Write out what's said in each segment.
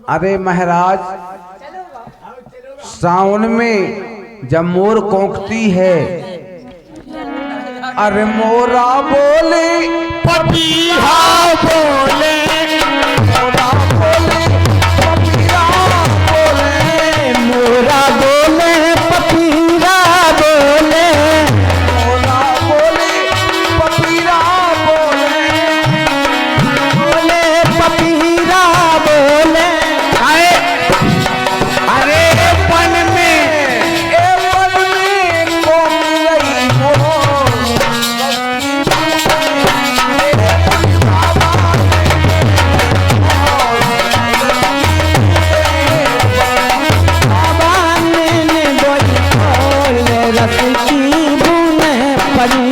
अरे महाराज, सावन में जब मोर कौंकती है, अरे मोरा बोले पपीहा बोले, मोरा बोले पपीहा बोले, मोरा बोले पपीहा बोले, मोरा बोले पपीहा बोले, बोले पपीहा बोले। अरे वन में ए वन में कोकिलई मोर रस की बूंदें पड़ी।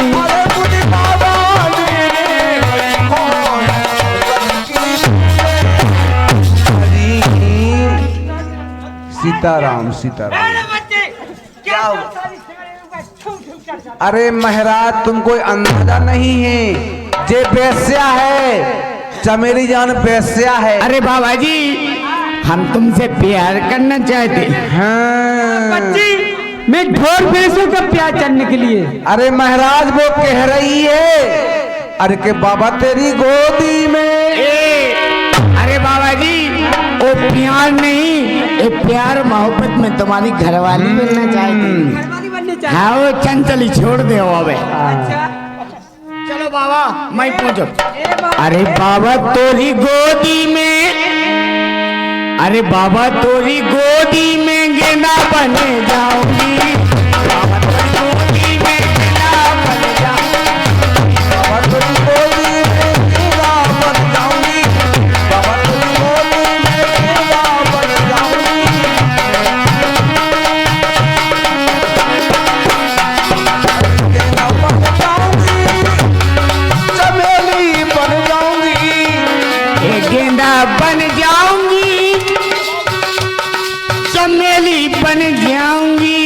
सीताराम सीताराम। अरे महाराज, तुम कोई अंदाजा नहीं है, जे बेस्या है, चमेली जान बेस्या है। अरे बाबा जी, हम तुमसे प्यार करना चाहते हैं। हाँ। मैं ढोर भैंसों का प्यार करने के लिए। अरे महाराज, वो कह रही है अरे के बाबा तेरी गोदी में। अरे बाबा जी, वो प्यार नहीं, ये प्यार मोहब्बत में तुम्हारी घरवाली बनना चाहती। हाँ, वो चंचली छोड़ दे अबे। चलो बाबा, मैं पूछो। अरे बाबा तोरी गोदी में, अरे बाबा तोरी गोदी में गेंदा बन जाऊंगी। बाबा तोरी गोदी में गेंदा बन जाऊंगी। बाबा तेरी गोदी में गेंदा बन जाऊंगी। बाबा तेरी गोदी में गेंदा बन जाऊंगी। गेंदा बन जाऊंगी, चमेली बन जाऊंगी। ये गेंदा बन जाऊंगी, चमेली बन जाऊंगी।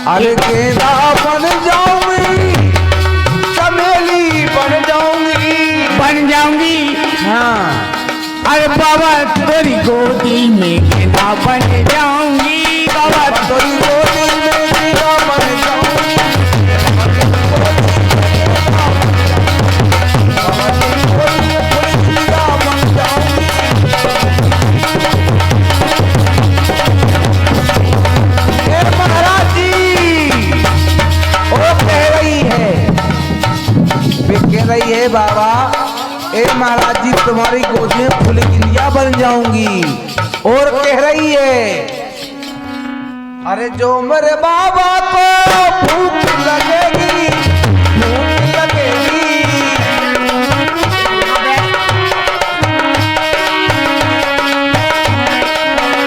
अरे गेंदा बन जाऊंगी, चमेली बन जाऊंगी। बन जाऊंगी। हाँ। अरे बाबा तेरी गोदी में गेंदा बन जाऊंगी। बाबा तेरी गोदी में गेंदा बन जाऊंगी। महाराज जी, वो कह रही है बाबा, ए महाराज जी, तुम्हारी गोद में फुलगिरिया बन जाऊंगी। और कह रही है अरे जो मेरे बाबा को भूख लगेगी, भूख लगेगी।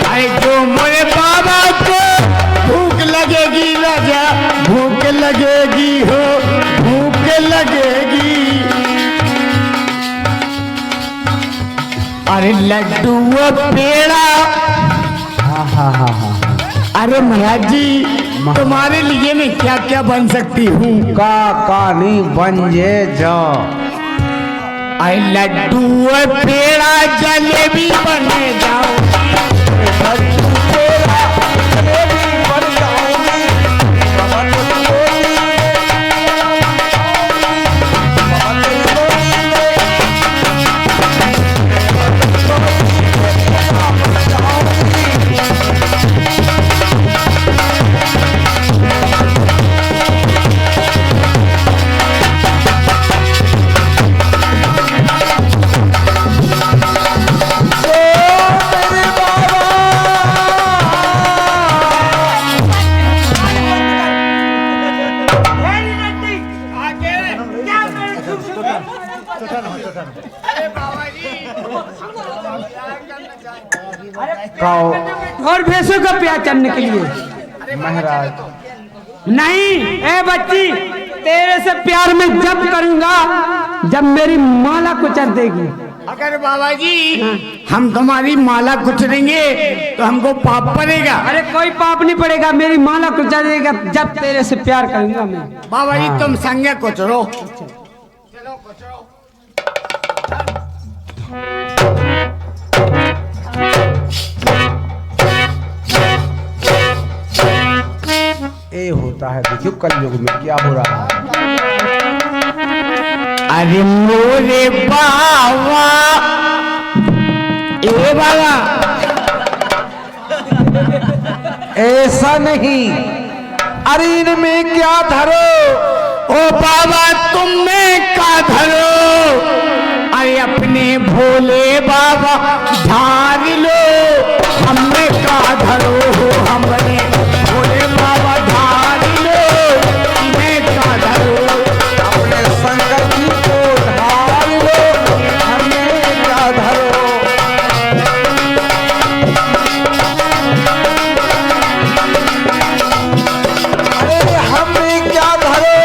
अरे जो मेरे बाबा को भूख लगेगी, राजा भूख लगेगी हो, भूख लगेगी। अरे लड्डू वो पेड़ा। अरे महाराज जी, तुम्हारे लिए मैं क्या क्या बन सकती हूँ। का नहीं बन जे जा। अरे लड्डू वो पेड़ा जलेबी बन जाऊंगी। लड्डू पेड़ा जलेबी बन जाऊंगी। बाबा तेरी गोदी में, बाबा तेरी गोदी में, बन जाऊंगी। और भैंसों का प्यार करने के लिए। महाराज नहीं, ए बच्ची, तेरे से प्यार मैं जब करूंगा जब मेरी माला कुचल देगी। अगर बाबा जी हम तुम्हारी माला कुचलेंगे तो हमको पाप पड़ेगा। अरे कोई पाप नहीं पड़ेगा, मेरी माला कुचा देगा जब तेरे से प्यार करूंगा मैं। बाबा जी तुम संगे कुचलो। चलो कुचलो। ये होता है, देखियो कलयुग में क्या हो रहा है। अरे मोरे बाबा, ए बाबा ऐसा नहीं, अरे इनमें क्या धरो। ओ बाबा तुम में का धरो, अरे अपने भोले बाबा धार लो, हमें का धरो, हमने भोले बाबा धार लो, इन्हें का धरो, अपने शंकर जी को ढाल लो, हमें क्या धरो। अरे हमें क्या धरो,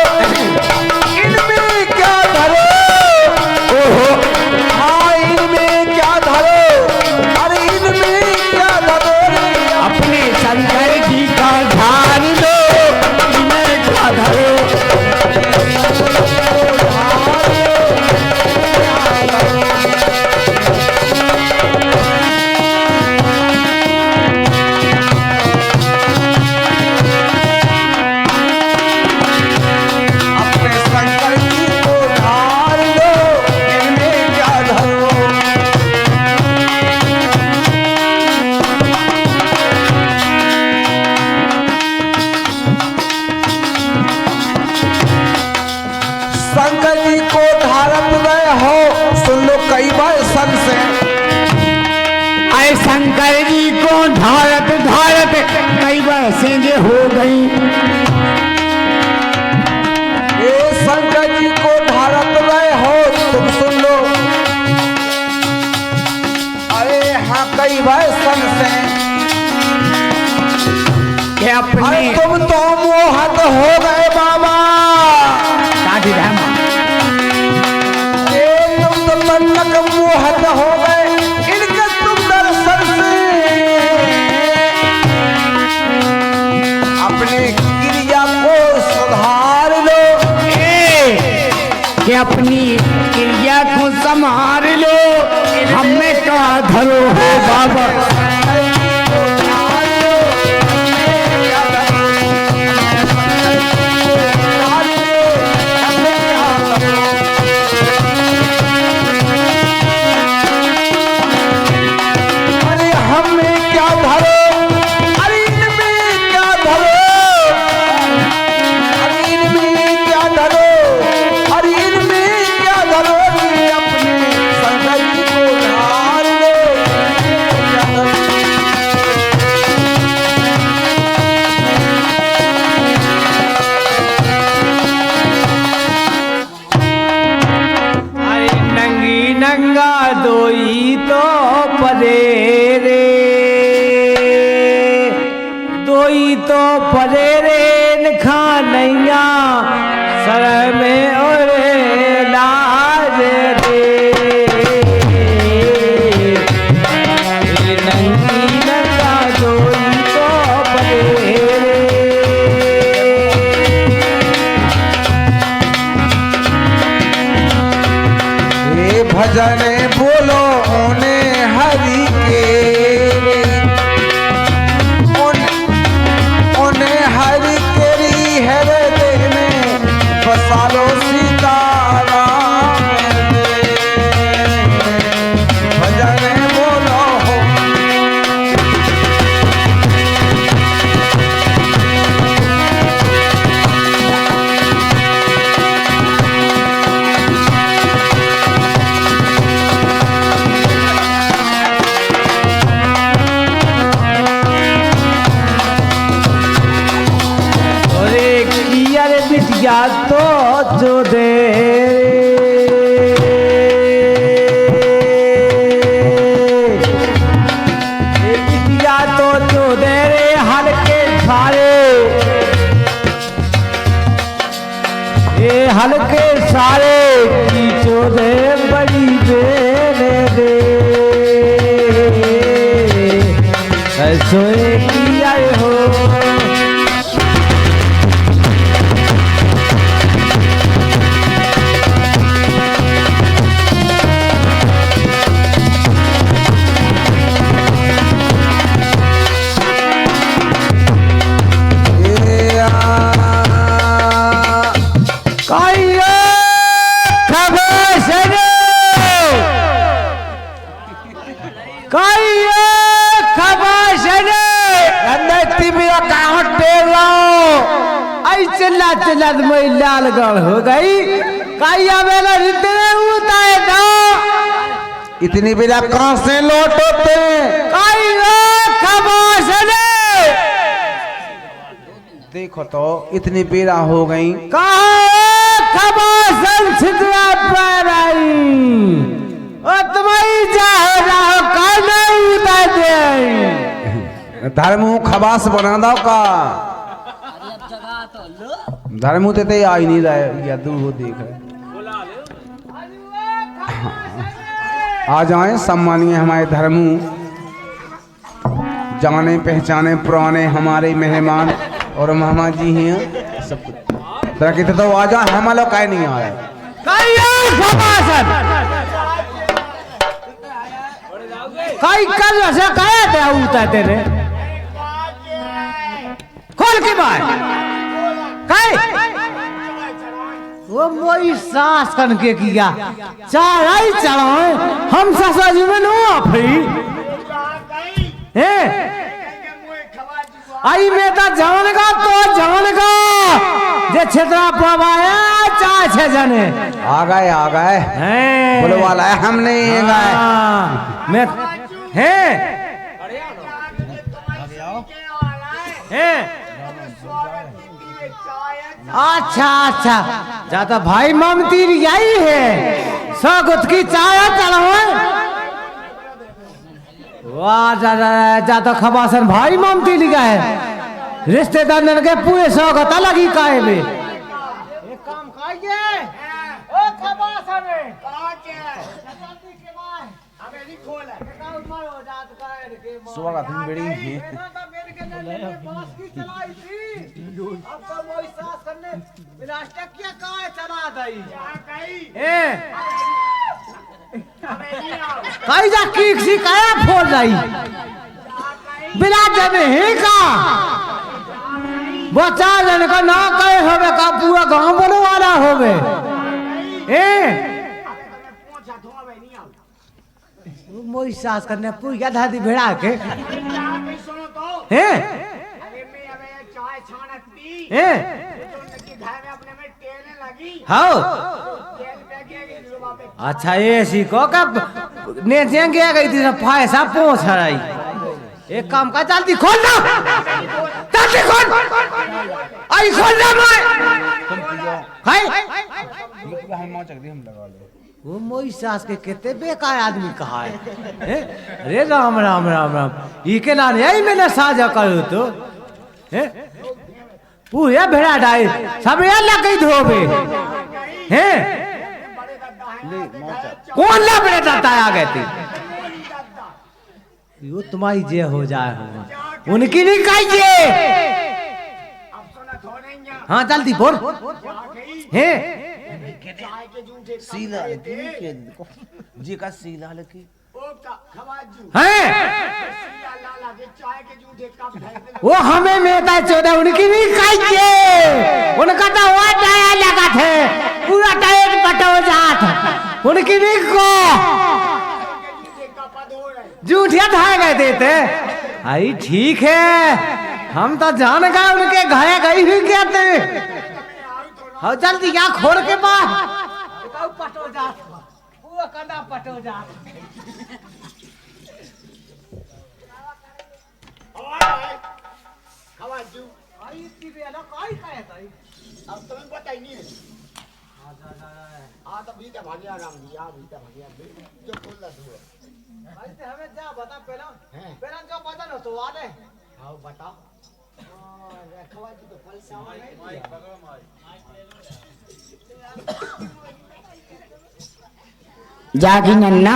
इनमें क्या धरो। ओहो हाँ इनमें क्या धरो, अरे इनमें क्या धरो। अपने शंकर जी का धार लो, इन्हें का धरो। अपने शंकर जी को ढाल लो, इनमें क्या धरो। शंकर जी को धारत गए हो, सुन लो कई बार सन से। अरे शंकर जी को धारत धारत कई बार सेंगे हो गई। ये शंकर जी को धारत गए हो, तुम सुन लो। अरे हाँ कई बार सन से। कि अपने अरे तुम तो मोहत हो गए बाबा। शादी रहमा ये तुम तो तन्नक मोहत हो गए इनके तुम दर्शन से। अपनी क्रिया को सुधार लो। कि अपनी क्रिया को संभाल लो, हमें का धरो हो बाबा। अरे हमें क्या धरो, अरे इनमें क्या धरो। अरे इनमें क्या धरो, अरे इनमें क्या धरो। अपने शंकर जी को ढाल लो, क्या धरो। अरे नंगी नंगा दोई तो परे रे, दोई तो परे रे नखा नैया सर में और लाज रे। ये नंगी नंगा दोई तो परे रे। ये भजन बोलो उन्हें हरि के, उन्हें हरि केरी हृदय में बसा लो सीताराम में। भजन बोलो अरे किया रे बिटिया तो जो दे, ये बिटिया तो जो दे रे हल्के सारे, ये हल्के सारे की जो दे बड़ी बेने सोए की आए हो। चिल्ला चिल्ला मैं लालगढ़ हो गई काया मेला इतने उताए ना इतनी बेला कहां से लौट होते देखो तो इतनी बेला हो गई धर्म खबास बना दो का धर्म ते आ ही नहीं रहा दूर वो देख रहे आ जाए सम्मानीय हमारे धर्मू जाने पहचाने पुराने हमारे मेहमान और मामा जी हैं सब कुछ तो आ जाए हम लोग कहीं नहीं आ रहे कल से कहे तेरे खोल के बाहर वो मोई सास कन के किया चाराई चढ़ाए हम ससुर में नो फ्री हैं आई में तो जान का जे क्षेत्रा पवाया चाहे छे जने आ गए बोलो वाला है हम नहीं गए मैं हैं अच्छा ज्यादा भाई ममती यही है स्वागत की चाय चढ़ाओ वाह ज्यादा खबासन भाई ममती लिखा है रिश्तेदार के पूरे स्वागत अलग ही काहे में एक काम खाइए ओ खबासन स्वागत बड़ी कई जा कीक सी काया फोड़ जाई बिना जने ही का वो चार जन का ना कहे होवे का पूरा गांव बोलो वाला होवे मोई सास करने पूजा दादी भेड़ा के हैं हाँ अच्छा ये सीखो कब ने गया गई थी पैसा पहुंच रही एक काम का जल्दी खोल ना जल्दी खोल आई खोल ना हम लगा ले वो मोई सास के कितने बेकार आदमी कहा है अरे राम राम राम राम ई के लाने आई मैंने साझा करो तो पूरा भेड़ा डाई सब यार लग गई धोबे हैं कौन ला बड़े दाता आ गए थे यो तुम्हारी जे हो जाए उनकी नहीं कहिए हाँ जल्दी बोल हैं सीला जी का सीला लकी वो हमें मेहता चौदह उनकी नहीं खाइए उनका तो वो टाया लगा थे पूरा टायर पटो जात उनकी नहीं को जूठिया था गए देते आई ठीक है हम तो जान गए उनके घाया गई भी क्या थे हाँ जल्दी यहाँ खोल के बाद पटो जात पूरा कंधा पटो जात अब तुम्हें बताई नहीं है तो भीतर भागिया राम दिया भीतर भागिया जो खोल दो भाई ते हमें जा बता पहला जो पता न तो आ दे हां बताओ रखवा जी तो पैसा नहीं जागी नन्ना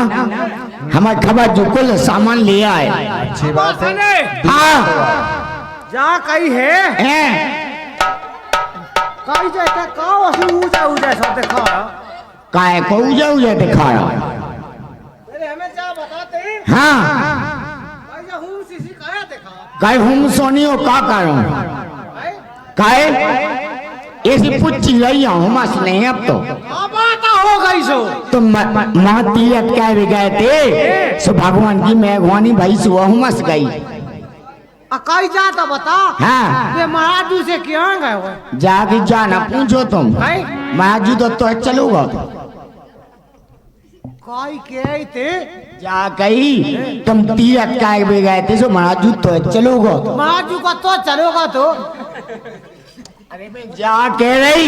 हमारे खबर जो कुल सामान ले आए। अच्छी बात है। हाँ जा कही है कही जाता का वसी ऊंचा ऊंचा सब देखा काय को उजा उजा दिखाया। अरे हमें जा बताते हाँ कही जा हूं सीसी काया देखा काय हम सोनियो का करो काय ऐसी पुच्ची रही हूँ मस नहीं अब तो बात हो गई सो तुम तीरथ क्या भी गए थे सो भगवान की मेहरबानी भाई सो हूँ मस गई। कही जाता बता हाँ ये महाराजू से क्यों गए हो जाके जाना पूछो तुम महाजू तो चलूगा कही के थे जा कही तुम तीरथ क्या भी गए थे सो महाजू तो चलूगा महाराजू का तो चलोगा तो अरे मैं जा कह रही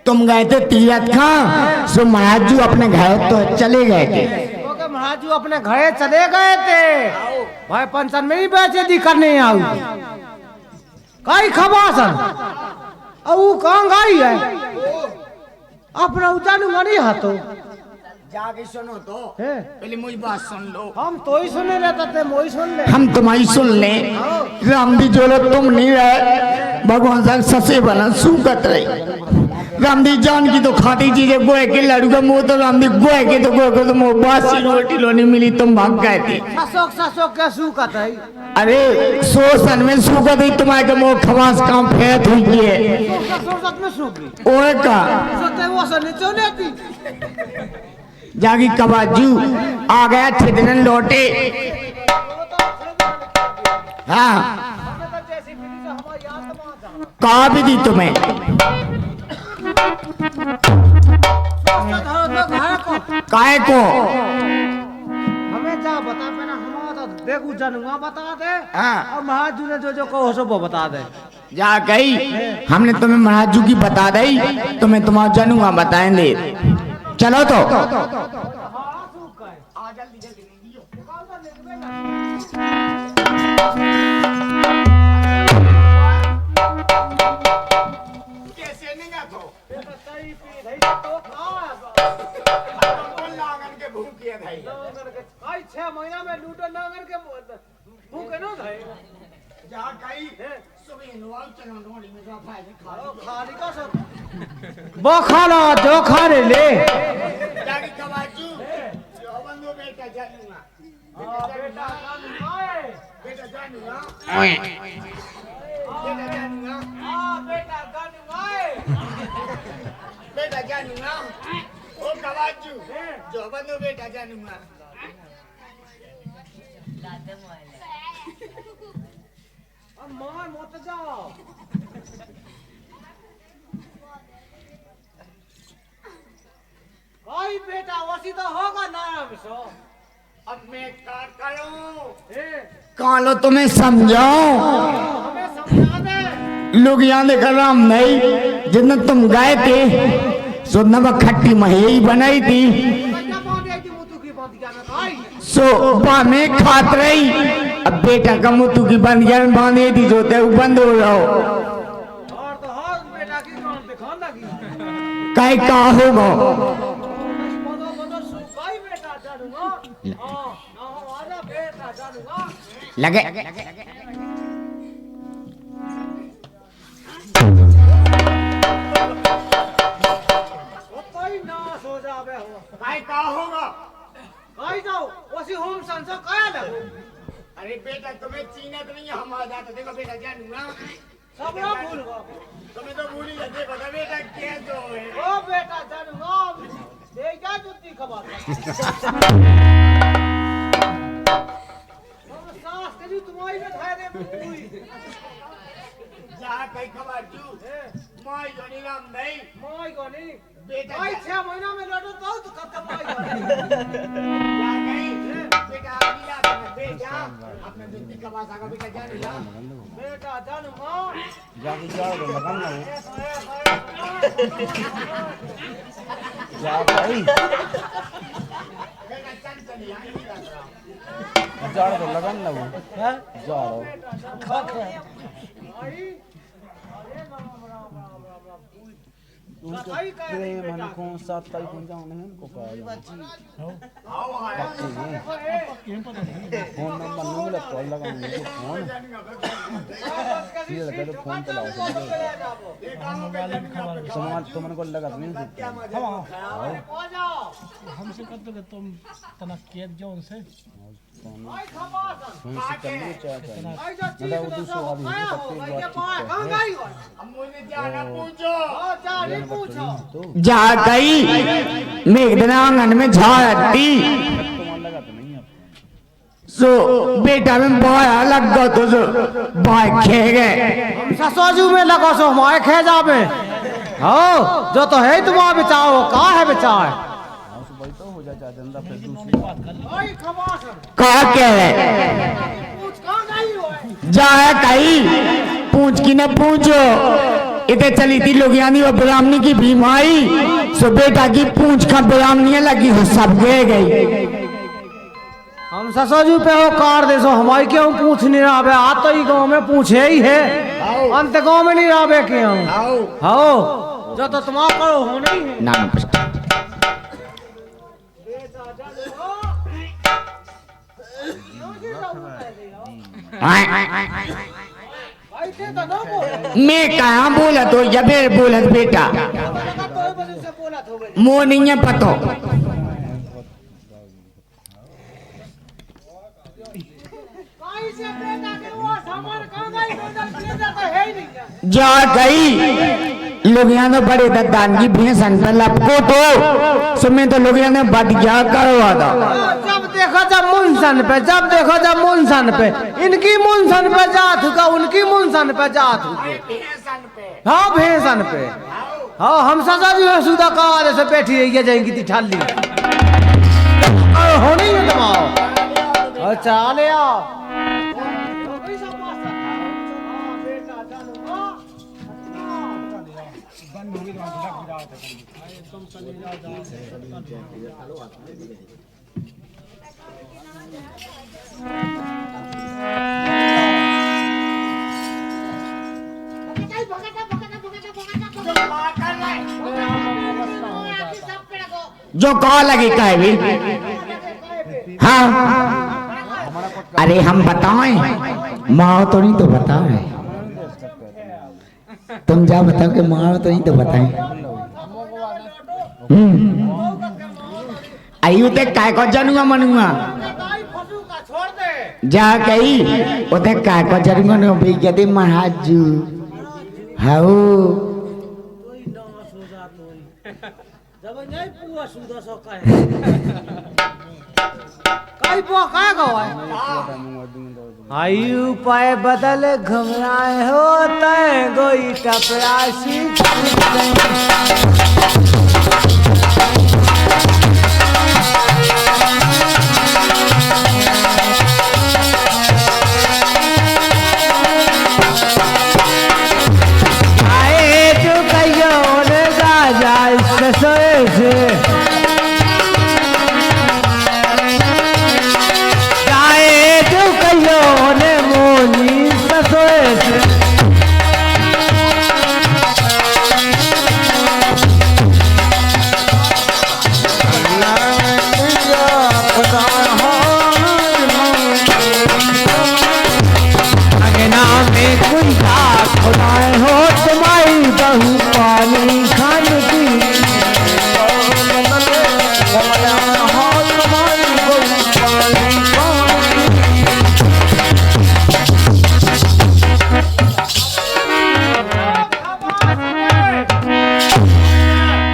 तुम गए थे तीरथ कहाँ सो महाजू अपने घर तो चले गए थे। तो महाराजू अपने घरे चले गए थे भाई पंचन में ही बैठे दिखा नहीं आऊ कई खबासन अब वो कहाँ गई है अपना उचानू मनी हाथों जाके सुनो तो है? पहले मुझे बात सुन लो। हम तो ही सुने रहते थे मोही सुन ले हम तुम्हारी सुन ले राम दी जोलो तुम नहीं रहे भगवान साहब ससे बना सूखत रही राम दी जान की तो खाती चीजें गोए के लड़ू का मुंह तो राम दी गोए के तो गोए को तो मुंह बासी रोटी लोनी मिली तुम भाग गए थे। ससोक क्या सूखत है अरे सोसन में सूखत ही तुम्हारे के मुंह खवास काम फेंक हुई है सोसत में सूख गई ओए का सोते वो सने चोने थी जागी कबाजू आ गया छिदन लौटे। हाँ कहा भी दी तुम्हें काय को हमें जा बता पेना हमारा तो देखू जनूंगा बता दे हाँ और महाजू ने जो जो कहो सो वो बता दे जा गई हमने तुम्हें महाजू की बता दी तुम्हें तुम्हारा जनूंगा बताएंगे चलो तो छह महीना में लूटो नांगन के भूखे न थे जा गई सुबह नवाल चलो नोड़ी में जा खाली का सब वो खाना जो खाने ले जागी कबाजू जो बंदो बेटा जानूंगा बेटा बेटा जानूंगा बेटा जानूंगा बेटा जानूंगा बेटा जानूंगा ओ कबाजू जो बंदो बेटा जानूंगा मार मत जाओ कोई बेटा वसी तो होगा नाम सो अब मैं कार करूं कालो तुम्हें समझाओ हमें समझा दे लोग यहाँ देख राम नहीं जितना तुम गए थे सो नमक खट्टी मही बनाई थी सो में खात रही अब बेटा का मुतु की बंदिया में बांधे थी सोते वो बंद हो रहा हो और तो हर बेटा की काम दिखा लगी कहीं कहा होगा कोई बेटा जानूंगा ना हो आजा बेटा जानूंगा लगे कोई ना सो जावे हो कहीं कहा होगा कहीं जाओ वसी होम संसो कया लगो अरे बेटा तुम्हें चीना तो नहीं हमारा जाता देखो बेटा जानूंगा सब ना भूल गो तुम्हें तो भूल ही जाते बता बेटा क्या जो है ओ बेटा जानूंगा दे क्या जुत्ती खबर हम सास करी तुम्हारी में खाए दे पूरी जा कहीं खबर जू माई जोनी राम नहीं माई गोनी बेटा भाई 6 महीना में लौटो तो खत्म माई गोनी जा कहीं बेटा अभी आ बेटा अपने जुत्ती कमा सका बेटा जानूंगा बेटा जानूंगा जाके जाओ तो लगन ना जा भाई बेटा चल चल यहां ही लग रहा जाड़ तो लगन ना वो हैं जाड़ो भाई अरे राम राम राम राम राम प्रेम हमको साथ ताई पहुंच जाओ नहीं हमको कहा फोन नंबर नहीं मिला कॉल लगाऊंगा फोन ये लगा तो फोन चलाओ समाज तो मन को लगा नहीं हमसे कर दोगे तुम तना केक जो उनसे जा गई मेघना आंगन में झाड़ती सो बेटा में बाया लग गया तो बाय खे गए हम ससुराजू में लगा सो हमारे खे जावे हो जो तो है तुम्हारा बचाओ कहा है बचाओ कहा कह रहे जाए कहीं पूछ की न पूछो इधर चली थी लोग यानी वो ब्राह्मणी की बीमारी सो बेटा की पूछ का ब्राह्मणी लगी हो सब गए गई हम ससुराजू पे हो कार दे सो हमारी क्यों पूछ नहीं रहा बे आ तो ही गांव में पूछे ही है अंत गांव में नहीं रहा बे क्यों हो जो तो तुम्हारा करो हो नहीं है नाम मैं कहा बोला तो जबेर बोलत बेटा मो नहीं है पतो जा गई लोग यहाँ बड़े दद्दान की भैंसन पे लपको तो सुमे तो लोग यहाँ बद गया करवा था जब देखो जब मुंसन पे जब देखो जब मुंसन पे इनकी मुंसन पे जात का उनकी मुंसन पे जात हाँ भैंसन पे हाँ हम सजा जो है सुधा कार से बैठी रही है जाएंगी थी ठाली होनी है तुम्हारा अच्छा ले आओ जो कहा लगे कहे भी हाँ अरे हम बताएं माँ तो नहीं तो बताएं तुम जा बताओ कि माँ तो नहीं तो बताएं आयु ते काय को जानूंगा मनूंगा जा गई उते काय को जानूंगा न भी कहते महाजू हाउ जब नहीं पूरा सुधा सो कहे काई पो का गवा आयु पाए बदल घमराए होते गोई टपरासी